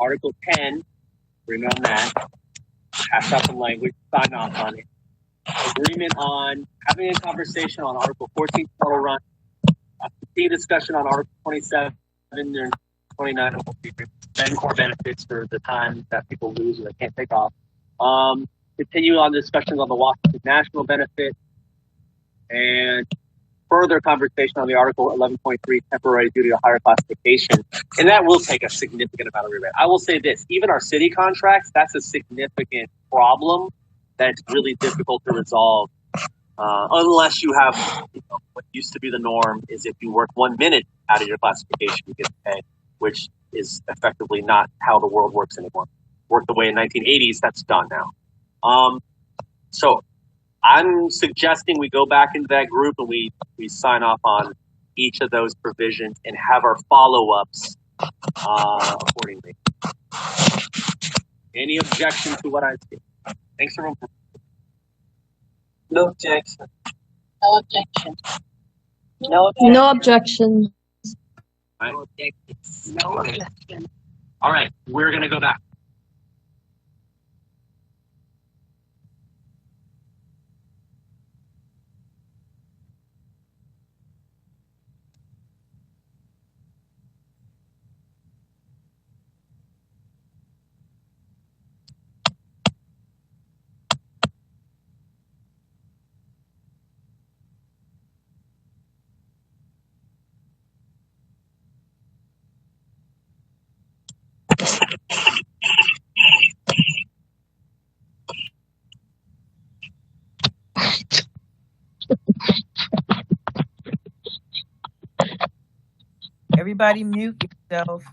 Article 10, agreement on that, hash out some language, sign off on it. Agreement on having a conversation on Article 14, total run, continued discussion on Article 27 and 29, and core benefits for the time that people lose and they can't take off. Continue on discussions on the Washington national benefit, and further conversation on the Article 11.3 temporary duty to higher classification. And that will take a significant amount of rewrite. I will say this, even our city contracts, that's a significant problem that's really difficult to resolve. Unless you have, what used to be the norm is if you work 1 minute out of your classification, you get paid, which is effectively not how the world works anymore. Worked the way in 1980s, that's done now. So I'm suggesting we go back into that group and we sign off on each of those provisions and have our follow-ups accordingly. Any objection to what I see? Thanks everyone. No objection. No objection. No objection. No objection. No objection. All right, we're going to go back. Everybody mute yourself.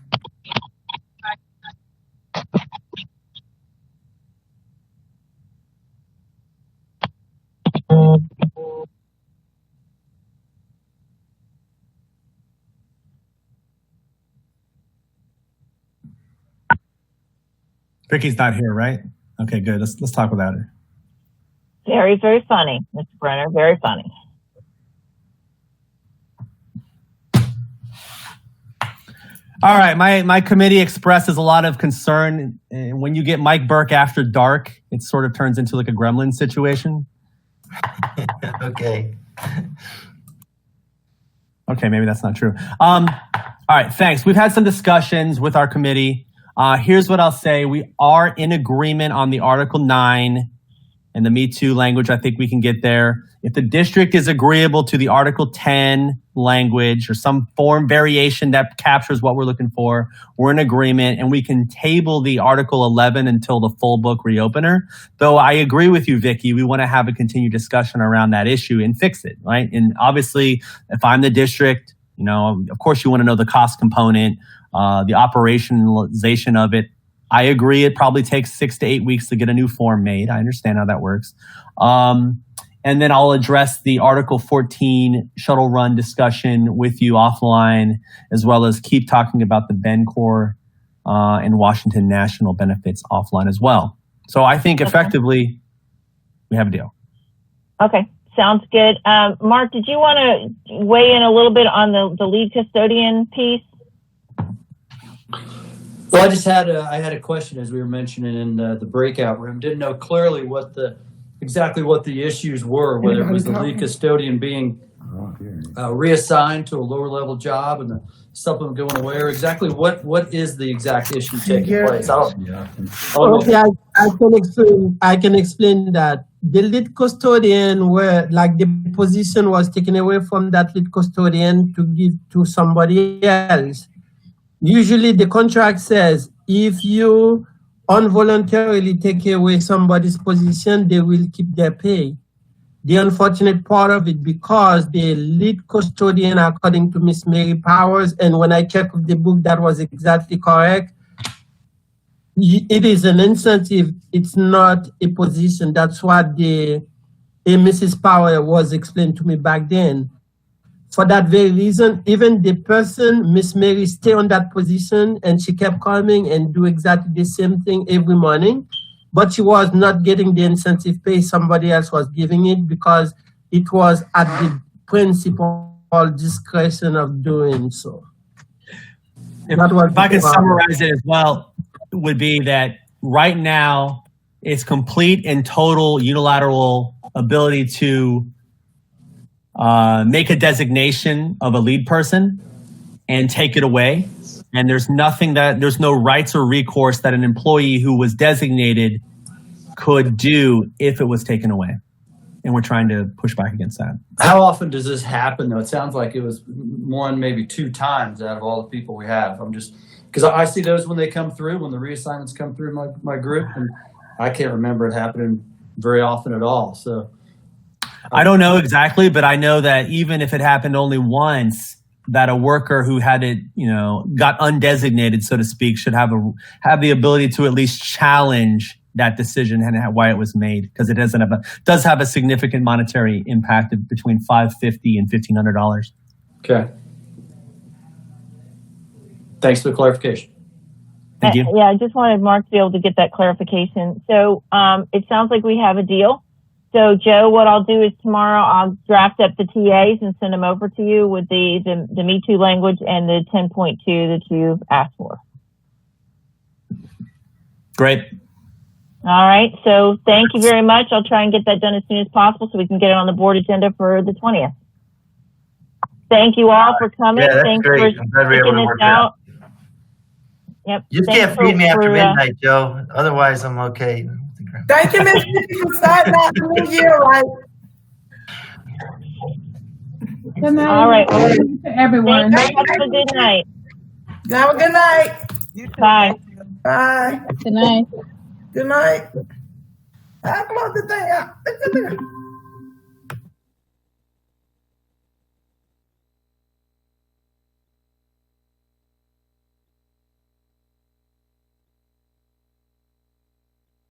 Vicky's not here, right? Okay, good. Let's talk without her. Very, very funny, Mr. Brenner. Very funny. All right, my committee expresses a lot of concern. When you get Mike Burke after dark, it sort of turns into like a gremlin situation. Okay. Okay, maybe that's not true. All right, thanks. We've had some discussions with our committee. Here's what I'll say. We are in agreement on the Article 9 and the Me Too language. I think we can get there. If the district is agreeable to the Article 10 language or some form variation that captures what we're looking for, we're in agreement, and we can table the Article 11 until the full book reopener. Though I agree with you, Vicky, we want to have a continued discussion around that issue and fix it, right? And obviously, if I'm the district, of course you want to know the cost component, the operationalization of it. I agree it probably takes 6 to 8 weeks to get a new form made. I understand how that works. And then I'll address the Article 14 shuttle run discussion with you offline, as well as keep talking about the BenCorp and Washington National benefits offline as well. So I think effectively we have a deal. Okay, sounds good. Mark, did you want to weigh in a little bit on the lead custodian piece? Well, I had a question as we were mentioning in the breakout room. Didn't know clearly exactly what the issues were, whether it was the lead custodian being reassigned to a lower level job and the supplement going away, or exactly what is the exact issue taking place? I can explain that. The lead custodian the position was taken away from that lead custodian to give to somebody else. Usually the contract says if you involuntarily take away somebody's position, they will keep their pay. The unfortunate part of it, because the lead custodian, according to Miss Mary Powers, and when I checked with the book, that was exactly correct. It is an incentive. It's not a position. That's what Mrs. Power was explained to me back then. For that very reason, even the person, Miss Mary, stay on that position, and she kept coming and do exactly the same thing every morning, but she was not getting the incentive pay somebody else was giving it, because it was at the principal discretion of doing so. If I could summarize it as well, would be that right now it's complete and total unilateral ability to make a designation of a lead person and take it away. And there's no rights or recourse that an employee who was designated could do if it was taken away. And we're trying to push back against that. How often does this happen, though? It sounds like it was one, maybe 2 times out of all the people we have. I'm just, because I see those when they come through, when the reassignments come through my group, and I can't remember it happening very often at all. So I don't know exactly, but I know that even if it happened only once, that a worker who had it, got undesignated, so to speak, should have the ability to at least challenge that decision and why it was made, because it does have a significant monetary impact of between $550 and $1,500. Okay. Thanks for the clarification. Thank you. Yeah, I just wanted Mark to be able to get that clarification. So it sounds like we have a deal. So Joe, what I'll do is tomorrow I'll draft up the TAs and send them over to you with the Me Too language and the 10.2 that you've asked for. Great. All right. So thank you very much. I'll try and get that done as soon as possible so we can get it on the board agenda for the 20th. Thank you all for coming. Yeah, that's Thanks great. for I'm glad we were able to sticking work this it out. Yep. You just Thanks can't feed me after for, midnight, Joe. Otherwise, I'm okay. Thank you, Ms. for starting out the new year right. Good night. All right. To everyone. Thank you. Have a good night. Have a good night. Bye. Bye. Good night. Good night. I'll close the thing out.